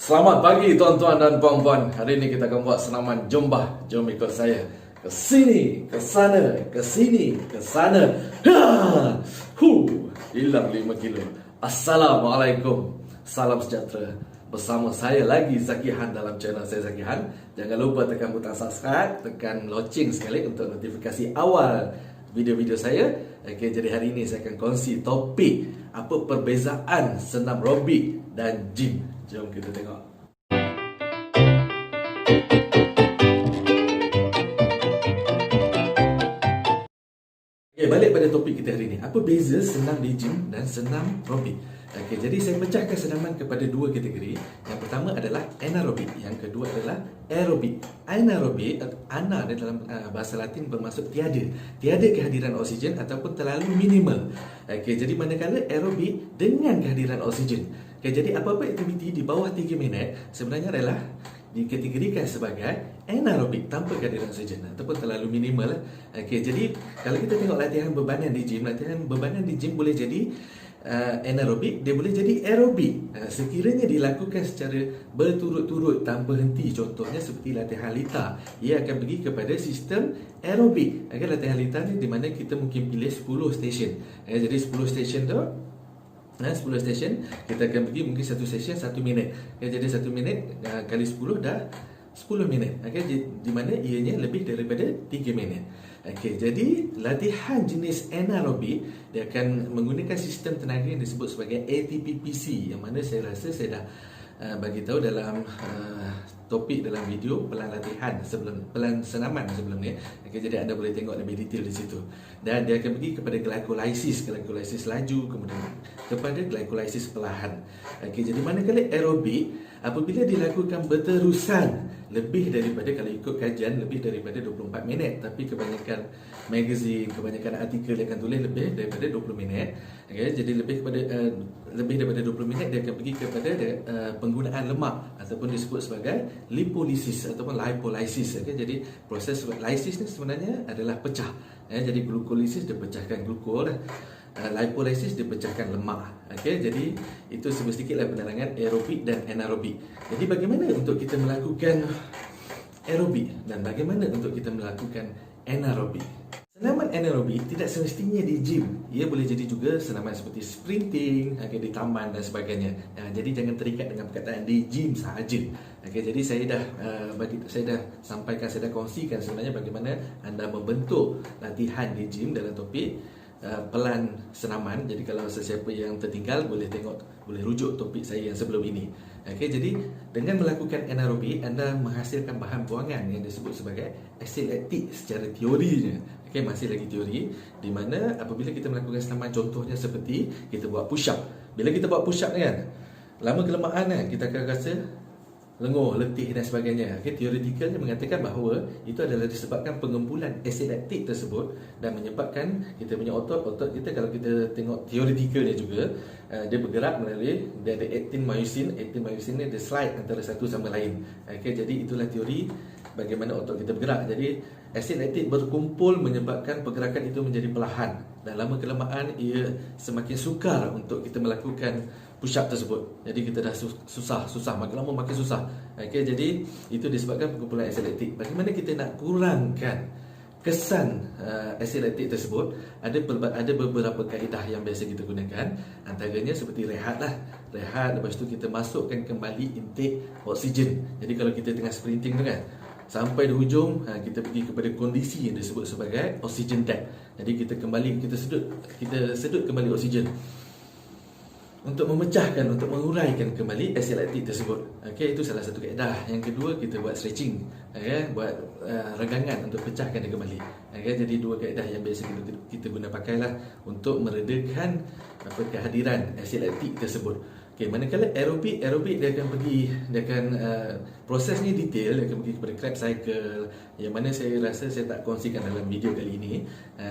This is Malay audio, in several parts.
Selamat pagi tuan-tuan dan puan-puan. Hari ini kita akan buat senaman Jombah. Jom ikut saya. Ke sini, ke sana, ke sini, ke sana. Hilang 5 kilo. Assalamualaikum. Salam sejahtera. Bersama saya lagi Zaki Han dalam channel saya Zaki Han. Jangan lupa tekan butang subscribe, tekan loceng sekali untuk notifikasi awal video-video saya. Okey, jadi hari ini saya akan kongsi topik apa perbezaan senam aerobik dan gym. Jom kita tengok. Okay, balik pada topik kita hari ini. Apa beza senam di gym dan senam aerobik? Okay, jadi saya pecahkan senaman kepada dua kategori. Yang pertama adalah anaerobik, yang kedua adalah aerobik. Anaerobik, ana dalam bahasa Latin bermaksud tiada. Tiada kehadiran oksigen ataupun terlalu minimal. Okay, jadi manakala aerobik dengan kehadiran oksigen. Okay, jadi apa-apa aktiviti di bawah 3 minit sebenarnya adalah dikategorikan sebagai anaerobik tanpa kehadiran oksigen ataupun terlalu minimal. Okey, jadi kalau kita tengok latihan bebanan di gym, latihan bebanan di gym boleh jadi anaerobik, dia boleh jadi aerobik. Sekiranya dilakukan secara berturut-turut tanpa henti, contohnya seperti latihan lita, ia akan pergi kepada sistem aerobik. Okay, latihan lita ni di mana kita mungkin pilih 10 stesen. Jadi 10 stesen tu 10 stesen, kita akan pergi mungkin satu stesen 1 minit. Okay, jadi 1 minit kali 10 dah 10 minit. Okay, di mana ianya lebih daripada 3 minit. Okay, jadi latihan jenis anaerobik dia akan menggunakan sistem tenaga yang disebut sebagai ATP-PC, yang mana saya rasa saya dah bagi tahu dalam topik dalam video pelan latihan sebelum pelan senaman sebelum ni. Okay, jadi anda boleh tengok lebih detail di situ. Dan dia akan pergi kepada glycolysis laju, kemudian kepada glycolysis perlahan. Okay, jadi manakala aerobik apabila dilakukan berterusan lebih daripada, kalau ikut kajian, lebih daripada 24 minit, tapi kebanyakan magazine, kebanyakan artikel dia akan tulis lebih daripada 20 minit. Okay, jadi lebih daripada 20 minit dia akan pergi kepada penggunaan lemak ataupun disebut sebagai lipolisis ataupun lipolysis. Okay, jadi proses lysis ni sebenarnya adalah pecah. Jadi glukolisis dia pecahkan glukol, lipolysis dia pecahkan lemak. Okay, jadi itu sedikitlah penerangan aerobik dan anaerobik. Jadi bagaimana untuk kita melakukan aerobik dan bagaimana untuk kita melakukan anaerobik? Senaman anaerobik tidak semestinya di gym. Ia boleh jadi juga senaman seperti sprinting, di taman dan sebagainya. Jadi jangan terikat dengan perkataan di gym sahaja. Jadi saya dah sampaikan, saya dah kongsikan sebenarnya bagaimana anda membentuk latihan di gym dalam topik pelan senaman. Jadi kalau sesiapa yang tertinggal boleh rujuk topik saya yang sebelum ini. Okey, jadi dengan melakukan anaerobik anda menghasilkan bahan buangan yang disebut sebagai asid laktik secara teorinya. Okey, masih lagi teori, di mana apabila kita melakukan senaman contohnya seperti kita buat push up. Bila kita buat push up ni kan, lama kelamaan kan kita akan rasa lenguh, letih dan sebagainya. Okay, teoretikalnya mengatakan bahawa itu adalah disebabkan pengumpulan asid laktik tersebut dan menyebabkan kita punya otot kita, kalau kita tengok teoretikalnya juga, dia bergerak melalui, dia ada actin myosin ni dia slide antara satu sama lain. Okay, jadi itulah teori bagaimana otot kita bergerak. Jadi asid laktik berkumpul menyebabkan pergerakan itu menjadi perlahan dan lama kelamaan ia semakin sukar untuk kita melakukan push up tersebut. Jadi kita dah susah, makin lama makin susah. Okey, jadi itu disebabkan pengumpulan asid laktik. Bagaimana kita nak kurangkan kesan asid laktik tersebut? Ada beberapa kaedah yang biasa kita gunakan. Antaranya seperti rehat, lepas tu kita masukkan kembali intake oksigen. Jadi kalau kita tengah sprinting tu kan, sampai di hujung kita pergi kepada kondisi yang disebut sebagai oxygen debt. Jadi kita sedut kembali oksigen untuk memecahkan, untuk menguraikan kembali asid laktik tersebut. Okey, itu salah satu kaedah. Yang kedua, kita buat stretching, buat regangan untuk pecahkan dia kembali. Jadi dua kaedah yang biasa kita guna pakailah untuk meredakan kehadiran asid laktik tersebut. Okey, manakala aerobik dia akan proses ni detail, dia akan pergi kepada Krebs cycle, yang mana saya rasa saya tak kongsikan dalam video kali ini.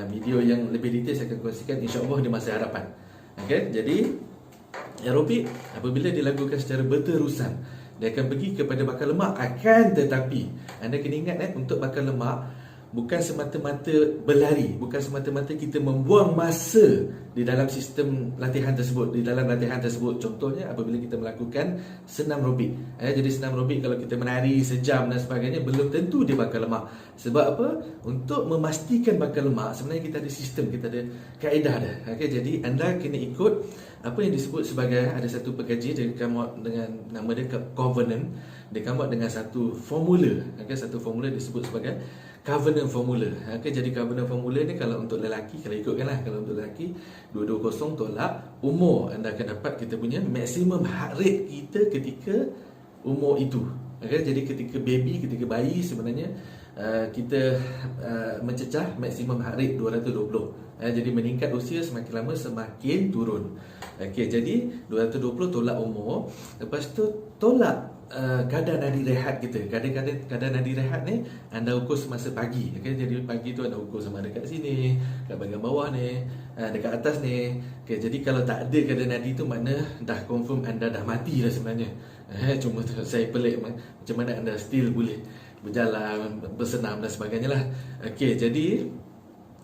Video yang lebih detail saya akan kongsikan insya-Allah di masa hadapan. Okey, jadi aerobik apabila dilakukan secara berterusan dia akan pergi kepada bakar lemak. Akan tetapi anda kena ingat untuk bakar lemak bukan semata-mata berlari, bukan semata-mata kita membuang masa di dalam sistem latihan tersebut, di dalam latihan tersebut. Contohnya apabila kita melakukan senam aerobik. Jadi senam aerobik kalau kita menari sejam dan sebagainya, belum tentu dia bakar lemak. Sebab apa? Untuk memastikan bakar lemak, sebenarnya kita ada sistem, kita ada kaedah dah. Jadi anda kena ikut apa yang disebut sebagai, ada satu pekaji dia come out dengan nama dia Covenant. Dia come out dengan satu formula. Satu formula disebut sebagai Covenant formula. Jadi Covenant formula ni kalau untuk lelaki, kalau ikutkanlah, kalau untuk lelaki 220 tolak umur, anda akan dapat kita punya maksimum heart rate kita ketika umur itu. Jadi ketika baby, ketika bayi sebenarnya kita mencecah maksimum heart rate 220. Jadi meningkat usia semakin lama semakin turun. Jadi 220 tolak umur. Lepas tu tolak kadar nadi rehat kita. Kadar nadi rehat ni anda ukur semasa pagi. Jadi pagi tu anda ukur sama ada kat sini, kat bahagian bawah ni, dekat atas ni. Jadi kalau tak ada kadar nadi tu, makna dah confirm anda dah mati dah sebenarnya. Cuma tu saya pelik macam mana anda still boleh berjalan, bersenam dan sebagainya lah. Jadi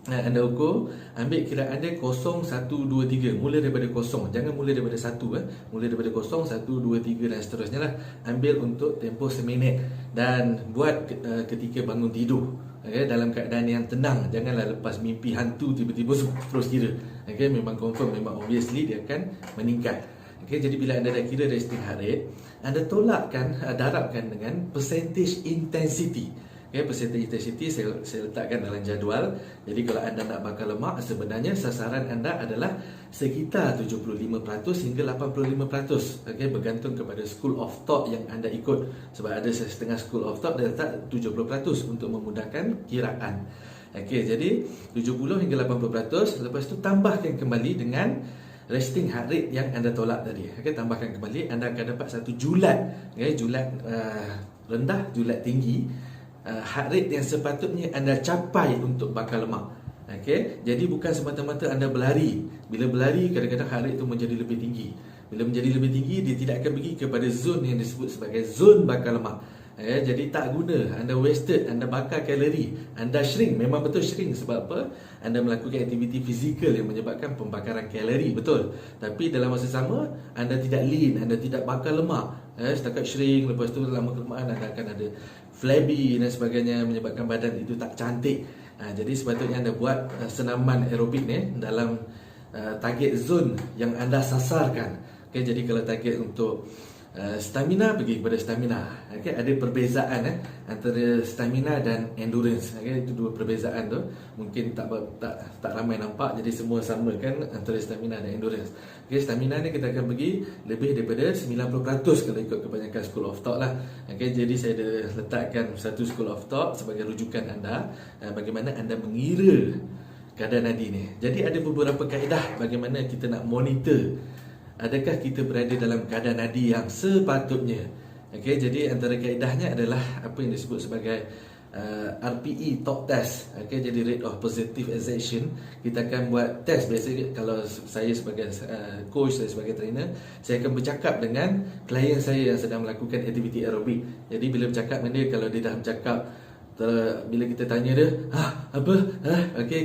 anda ukur, ambil kiraan dia 0, 1, 2, 3. Mula daripada 0, jangan mula daripada 1. Mula daripada 0, 1, 2, 3 dan seterusnya lah. Ambil untuk tempoh seminit. Dan buat ketika bangun tidur, dalam keadaan yang tenang. Janganlah lepas mimpi hantu tiba-tiba terus kira. Memang confirm, memang obviously dia akan meningkat. Jadi bila anda dah kira resting heart rate, anda tolakkan, darabkan dengan percentage intensity. Percentage intensity saya letakkan dalam jadual. Jadi kalau anda nak bakar lemak, sebenarnya sasaran anda adalah sekitar 75% hingga 85%. Bergantung kepada school of thought yang anda ikut. Sebab ada setengah school of thought dia letak 70% untuk memudahkan kiraan. Jadi 70 hingga 80%. Lepas tu tambahkan kembali dengan resting heart rate yang anda tolak tadi. Tambahkan kembali, anda akan dapat satu julat. Julat rendah, julat tinggi. Heart rate yang sepatutnya anda capai untuk bakar lemak. Jadi bukan semata-mata anda berlari. Bila berlari, kadang-kadang heart rate itu menjadi lebih tinggi. Bila menjadi lebih tinggi, dia tidak akan pergi kepada zon yang disebut sebagai zon bakar lemak. Jadi tak guna, anda wasted, anda bakar kalori, anda shrink. Memang betul shrink. Sebab apa? Anda melakukan aktiviti fizikal yang menyebabkan pembakaran kalori, betul. Tapi dalam masa sama, anda tidak lean, anda tidak bakar lemak. Setakat shrink, lepas tu lama kelamaan anda akan ada flabby dan sebagainya, menyebabkan badan itu tak cantik. Jadi sepatutnya anda buat senaman aerobik ni dalam target zone yang anda sasarkan. Jadi kalau target untuk stamina, pergi kepada stamina. Ada perbezaan antara stamina dan endurance. Itu dua perbezaan tu. Mungkin tak ramai nampak, jadi semua sama kan antara stamina dan endurance. Stamina ni kita akan pergi lebih daripada 90% kalau ikut kebanyakan school of thought lah. Jadi saya ada letakkan satu school of thought sebagai rujukan anda, bagaimana anda mengira kadar nadi ni. Jadi ada beberapa kaedah bagaimana kita nak monitor adakah kita berada dalam kadar nadi yang sepatutnya. Jadi antara kaedahnya adalah apa yang disebut sebagai RPE talk test. Jadi rate of positive exertion. Kita akan buat test. Biasanya kalau saya sebagai coach, saya sebagai trainer, saya akan bercakap dengan klien saya yang sedang melakukan aktiviti aerobik. Jadi bila bercakap dengan dia, kalau dia dah bercakap, bila kita tanya dia,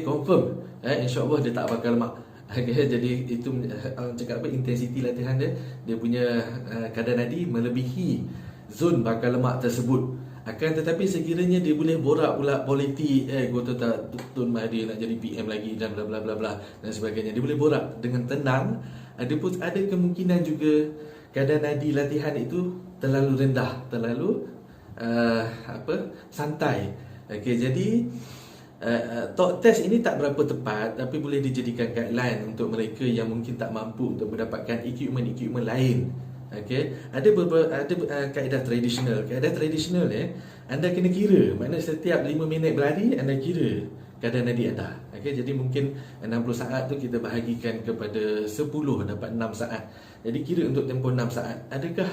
confirm, insyaAllah dia tak bakal lemak. Jadi itu cakap apa, intensiti latihan dia punya kadar nadi melebihi zon bakar lemak tersebut. Akan tetapi sekiranya dia boleh borak pula politik, gua tahu tak Tun Mahathir nak jadi PM lagi dan bla bla bla bla dan sebagainya, dia boleh borak dengan tenang. Ada kemungkinan juga kadar nadi latihan itu terlalu rendah, terlalu santai. Jadi talk test ini tak berapa tepat, tapi boleh dijadikan guideline untuk mereka yang mungkin tak mampu untuk mendapatkan equipment lain. Ada beberapa kaedah tradisional. Kaedah tradisional anda kena kira. Maknanya setiap 5 minit berlari, anda kira kadar nadi anda. Jadi mungkin 60 saat tu kita bahagikan kepada 10, dapat 6 saat. Jadi kira untuk tempoh 6 saat, adakah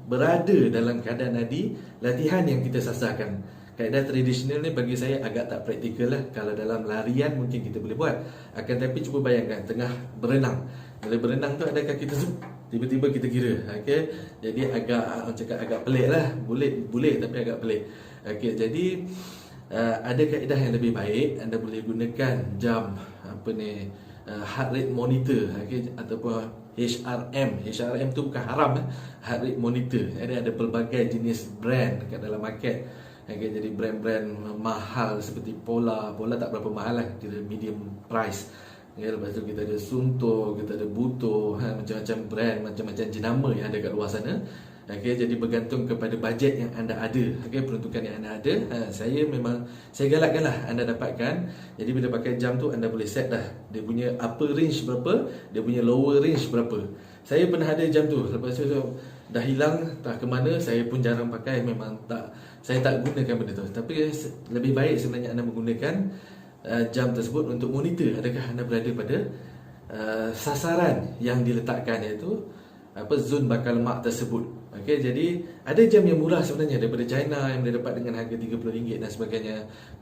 berada dalam kadar nadi latihan yang kita sasarkan. Kaedah tradisional ni bagi saya agak tak praktikal lah. Kalau dalam larian mungkin kita boleh buat. Akan tapi cuba bayangkan tengah berenang. Bila berenang tu adakah kita tiba-tiba kita kira. Jadi agak pelik lah. Boleh tapi agak pelik. Jadi ada kaedah yang lebih baik. Anda boleh gunakan jam heart rate monitor, okay, ataupun HRM. HRM tu bukan haram, heart rate monitor. Jadi ada pelbagai jenis brand kat dalam market. Okay, jadi brand-brand mahal seperti Polar tak berapa mahal lah, kira medium price. Okay, lepas tu kita ada Sunto, kita ada Buto, macam-macam brand, macam-macam jenama yang ada kat luar sana. Okay, jadi bergantung kepada bajet yang anda ada, okay, peruntukan yang anda ada. Saya galakkan lah anda dapatkan. Jadi bila pakai jam tu, anda boleh set dah dia punya upper range berapa, dia punya lower range berapa. Saya pernah ada jam tu, lepas tu dah hilang, tak ke mana. Saya pun jarang pakai, saya tak gunakan benda tu. Tapi lebih baik sebenarnya anda menggunakan jam tersebut untuk monitor adakah anda berada pada sasaran yang diletakkan, iaitu zon bakar lemak tersebut. Okey, jadi ada jam yang murah sebenarnya daripada China yang boleh dapat dengan harga RM30 dan sebagainya.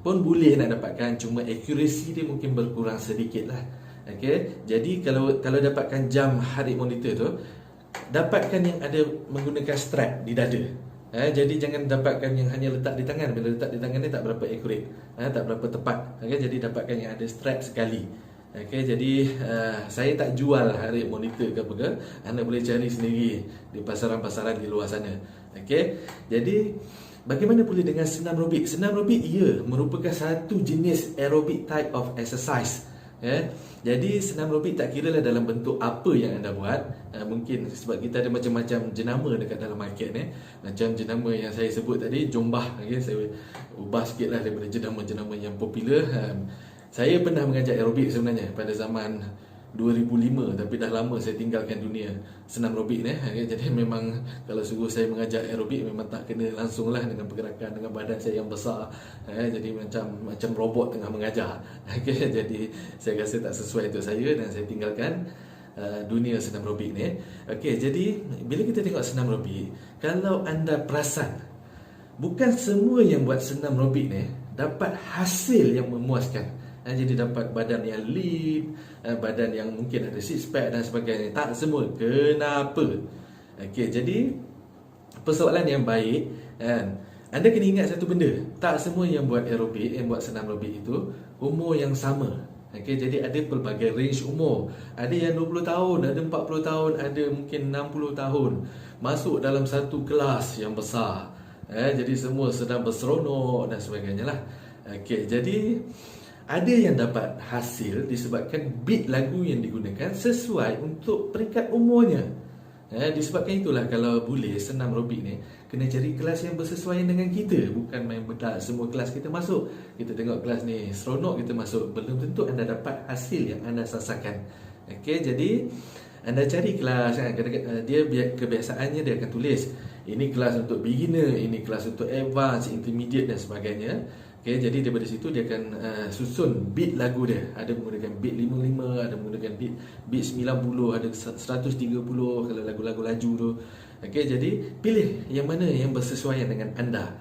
Pun boleh nak dapatkan, cuma accuracy dia mungkin berkurang sedikit lah. Okey, jadi kalau dapatkan jam heart rate monitor tu, dapatkan yang ada menggunakan strap di dada. Jadi jangan dapatkan yang hanya letak di tangan. Bila letak di tangan ni tak berapa accurate, tak berapa tepat. Okay, jadi dapatkan yang ada strap sekali. Okay, jadi saya tak jual heart rate monitor ke apa ke. Anda boleh cari sendiri di pasaran-pasaran di luar sana. Okay, jadi bagaimana pula dengan senam aerobik? Senam aerobik ia merupakan satu jenis aerobic type of exercise. Jadi senam aerobik tak kira lah dalam bentuk apa yang anda buat. Mungkin sebab kita ada macam-macam jenama dekat dalam market ni. Macam jenama yang saya sebut tadi, Jombah. Okay, saya ubah sikit lah daripada jenama-jenama yang popular. Saya pernah mengajar aerobik sebenarnya pada zaman 2005, tapi dah lama saya tinggalkan dunia senam aerobik ni. Jadi memang kalau suruh saya mengajar aerobik memang tak kena langsung lah dengan pergerakan, dengan badan saya yang besar. Jadi macam robot tengah mengajar. Jadi saya rasa tak sesuai untuk saya dan saya tinggalkan dunia senam aerobik ni. Jadi bila kita tengok senam aerobik, kalau anda perasan, bukan semua yang buat senam aerobik ni dapat hasil yang memuaskan. Jadi dapat badan yang lean, badan yang mungkin ada six pack dan sebagainya. Tak semua. Kenapa? Jadi persoalan yang baik, anda kena ingat satu benda. Tak semua yang buat aerobik, yang buat senam aerobik itu umur yang sama. Jadi ada pelbagai range umur. Ada yang 20 tahun, ada 40 tahun, ada mungkin 60 tahun. Masuk dalam satu kelas yang besar. Jadi semua sedang berseronok dan sebagainya lah. Jadi ada yang dapat hasil disebabkan beat lagu yang digunakan sesuai untuk peringkat umurnya. Disebabkan itulah kalau boleh senam aerobik ni kena cari kelas yang bersesuaian dengan kita. Bukan main bedak semua kelas kita masuk. Kita tengok kelas ni seronok kita masuk, belum tentu anda dapat hasil yang anda sasarkan. Jadi anda cari kelas, dia kebiasaannya dia akan tulis ini kelas untuk beginner, ini kelas untuk advance, intermediate dan sebagainya. Jadi daripada situ dia akan susun beat lagu dia. Ada menggunakan beat 55, ada menggunakan beat 90, ada 130 kalau lagu-lagu laju tu. Jadi pilih yang mana yang bersesuaian dengan anda.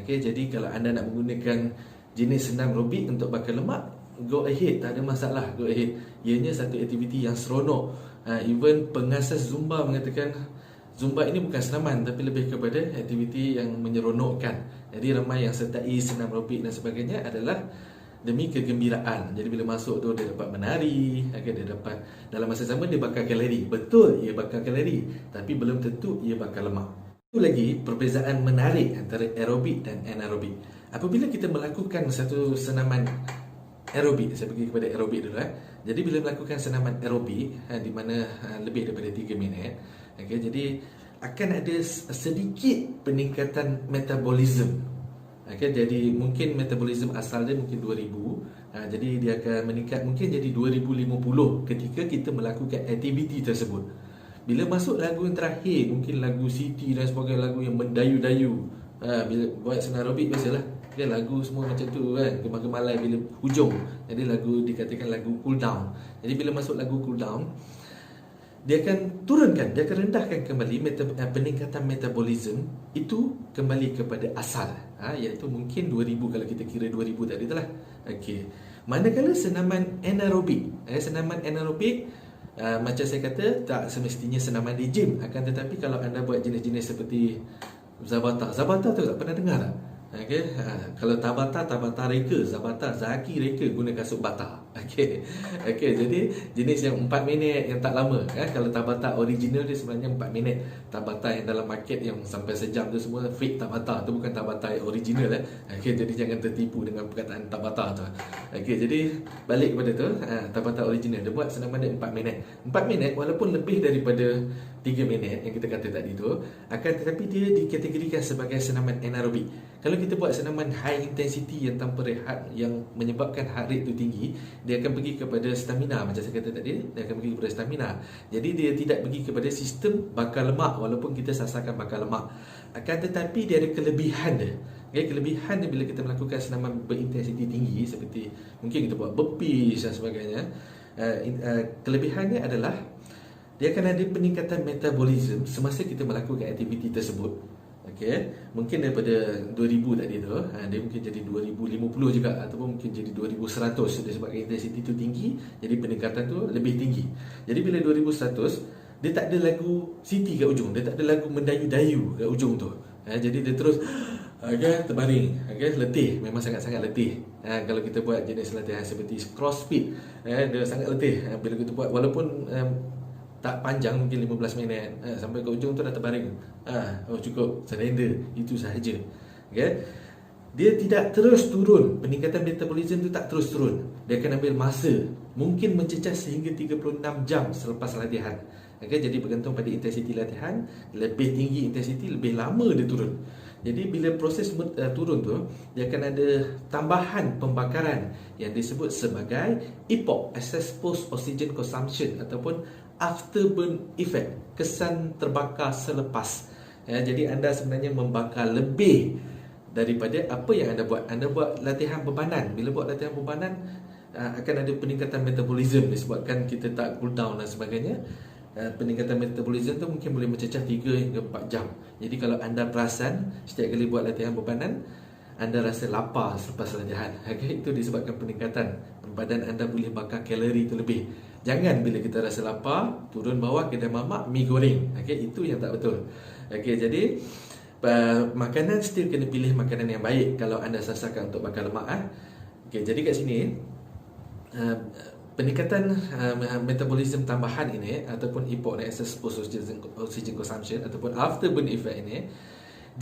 Jadi kalau anda nak menggunakan jenis senam aerobik untuk bakar lemak, go ahead, tak ada masalah, go ahead. Ianya satu aktiviti yang seronok. Even pengasas Zumba mengatakan Zumba ini bukan senaman tapi lebih kepada aktiviti yang menyeronokkan. Jadi ramai yang sertai senam aerobik dan sebagainya adalah demi kegembiraan. Jadi bila masuk tu dia dapat menari, dia dapat dalam masa sama dia bakar kalori. Betul, ia bakar kalori, tapi belum tentu ia bakar lemak. Itu lagi perbezaan menarik antara aerobik dan anaerobik. Apabila kita melakukan satu senaman aerobik, saya pergi kepada aerobik dulu. Jadi bila melakukan senaman aerobik di mana lebih daripada 3 minit, jadi akan ada sedikit peningkatan metabolisme. Jadi mungkin metabolisme asal dia mungkin 2000, jadi dia akan meningkat mungkin jadi 2050 ketika kita melakukan aktiviti tersebut. Bila masuk lagu yang terakhir, mungkin lagu City dan sebagainya, lagu yang mendayu-dayu, bila buat senam aerobik biasalah lagu semua macam tu kan, gemal-gemalai bila hujung. Jadi lagu dikatakan lagu cool down. Jadi bila masuk lagu cool down, dia akan turunkan, dia akan rendahkan kembali peningkatan metabolisme itu kembali kepada asal, iaitu mungkin 2000 kalau kita kira 2000 tadi itulah. Manakala senaman anaerobik, senaman anaerobik macam saya kata tak semestinya senaman di gym, akan tetapi kalau anda buat jenis-jenis seperti Zabata tu tak pernah dengar tak? Okey, kalau Tabata reka, Zabata Zaki reka guna kasut bata. Okey. Okey, jadi jenis yang 4 minit yang tak lama. Kalau Tabata original dia sebenarnya 4 minit. Tabata yang dalam market yang sampai sejam tu semua fake Tabata, tu bukan Tabata yang original. Okey, jadi jangan tertipu dengan perkataan Tabata tu. Okey, jadi balik kepada tu, Tabata original dia buat senaman dia 4 minit. 4 minit walaupun lebih daripada 3 minit yang kita kata tadi tu, akan tetapi dia dikategorikan sebagai senaman anaerobik. Kalau kita buat senaman high intensity yang tanpa rehat, yang menyebabkan heart rate tu tinggi, dia akan pergi kepada stamina. Macam saya kata tadi, dia akan pergi kepada stamina. Jadi dia tidak pergi kepada sistem bakar lemak, walaupun kita sasarkan bakar lemak. Akan tetapi dia ada kelebihan dia. Okay, kelebihan dia bila kita melakukan senaman berintensiti tinggi, seperti mungkin kita buat burpees dan sebagainya, kelebihannya adalah dia akan ada peningkatan metabolism semasa kita melakukan aktiviti tersebut. Okey, mungkin daripada 2000 tadi tu, dia mungkin jadi 2050 juga, ataupun mungkin jadi 2100 disebabkan intensity tu tinggi, jadi peningkatan tu lebih tinggi. Jadi bila 2100, dia tak ada lagu Siti kat ujung, dia tak ada lagu mendayu-dayu kat ujung tu. Jadi dia terus terbaring, letih, memang sangat-sangat letih. Kalau kita buat jenis latihan seperti crossfit, dia sangat letih. Bila kita buat, walaupun tak panjang, mungkin 15 minit, sampai ke ujung tu dah terbaring. Cukup, surrender, itu sahaja. Dia tidak terus turun, peningkatan metabolism tu tak terus turun. Dia akan ambil masa, mungkin mencecah sehingga 36 jam selepas latihan. Jadi bergantung pada intensiti latihan, lebih tinggi intensiti, lebih lama dia turun. Jadi bila proses turun tu, dia akan ada tambahan pembakaran yang disebut sebagai EPOC, Excess Post Oxygen Consumption, ataupun afterburn effect, kesan terbakar selepas. Jadi anda sebenarnya membakar lebih daripada apa yang anda buat. Anda buat latihan bebanan. Bila buat latihan bebanan, akan ada peningkatan metabolism disebabkan kita tak cool down dan sebagainya. Peningkatan metabolism tu mungkin boleh mencecah 3 hingga 4 jam. Jadi kalau anda perasan setiap kali buat latihan bebanan, anda rasa lapar selepas latihan. Itu disebabkan peningkatan. Badan anda boleh bakar kalori itu lebih. Jangan bila kita rasa lapar, turun bawah kedai mamak, mi goreng. Itu yang tak betul. Jadi makanan still kena pilih makanan yang baik kalau anda sasarkan untuk bakar lemak. Jadi kat sini, peningkatan metabolism tambahan ini, ataupun EPOC, Excess Post Oxygen Consumption, ataupun afterburn effect ini,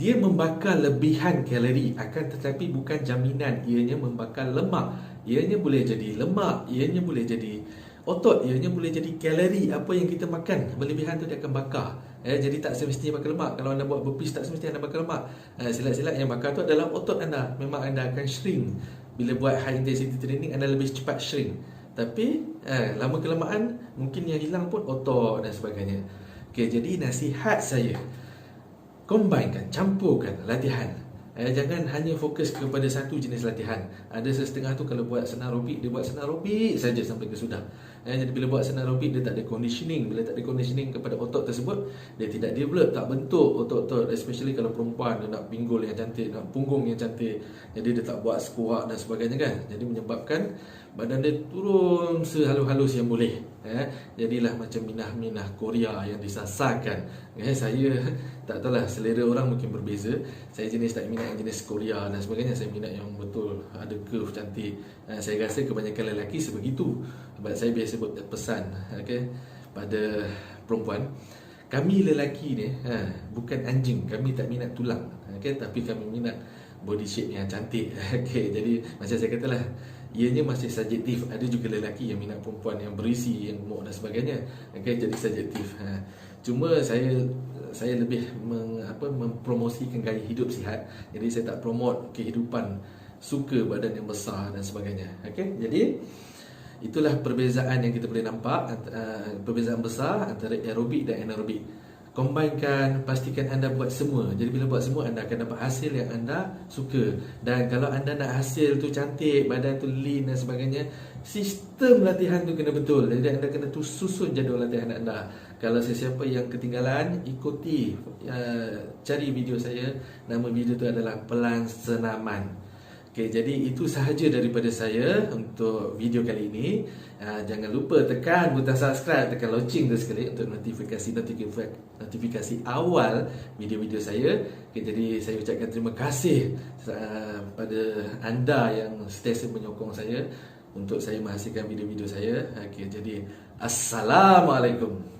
dia membakar lebihan kalori, akan tetapi bukan jaminan ianya membakar lemak. Ianya boleh jadi lemak, ianya boleh jadi otot, ianya boleh jadi kalori apa yang kita makan. Berlebihan tu dia akan bakar. Jadi tak semestinya bakar lemak. Kalau anda buat burpees, tak semestinya anda bakar lemak. Silat-silat yang bakar tu adalah otot anda. Memang anda akan shrink. Bila buat high intensity training, anda lebih cepat shrink. Tapi lama kelamaan mungkin yang hilang pun otot dan sebagainya. Jadi nasihat saya, combinekan, campurkan latihan. Jangan hanya fokus kepada satu jenis latihan. Ada setengah tu kalau buat senam aerobik, dia buat senam aerobik saja sampai ke sudah. Jadi bila buat senam aerobik, dia tak ada conditioning. Bila tak ada conditioning kepada otot tersebut, dia tidak develop, tak bentuk otot-otot. Especially kalau perempuan, dia nak pinggul yang cantik, nak punggung yang cantik. Jadi dia tak buat squat dan sebagainya kan. Jadi menyebabkan badan dia turun sehalus-halus yang boleh. Jadilah macam minah-minah Korea yang disasarkan. Saya tak tahulah, selera orang mungkin berbeza. Saya jenis tak minat yang jenis Korea dan sebagainya. Saya minat yang betul ada curve cantik. Saya rasa kebanyakan lelaki sebegitu. Sebab saya biasa buat pesan pada perempuan, kami lelaki ni bukan anjing. Kami tak minat tulang, tapi kami minat body shape yang cantik. Jadi macam saya katalah, ianya masih subjektif. Ada juga lelaki yang minat perempuan yang berisi, yang gemuk dan sebagainya. Jadi subjektif. Cuma saya lebih mempromosikan gaya hidup sihat. Jadi saya tak promote kehidupan suka badan yang besar dan sebagainya. Jadi itulah perbezaan yang kita boleh nampak, perbezaan besar antara aerobik dan anaerobik. Combinekan, pastikan anda buat semua. Jadi bila buat semua, anda akan dapat hasil yang anda suka. Dan kalau anda nak hasil tu cantik, badan tu lean dan sebagainya, sistem latihan tu kena betul. Jadi anda kena susun jadual latihan anda. Kalau sesiapa yang ketinggalan, ikuti, cari video saya. Nama video tu adalah Pelan Senaman. Okey, jadi itu sahaja daripada saya untuk video kali ini. Jangan lupa tekan butang subscribe, tekan loceng tu sekali untuk notifikasi awal video-video saya. Okey, jadi saya ucapkan terima kasih pada anda yang sentiasa menyokong saya untuk saya menghasilkan video-video saya. Okey, jadi assalamualaikum.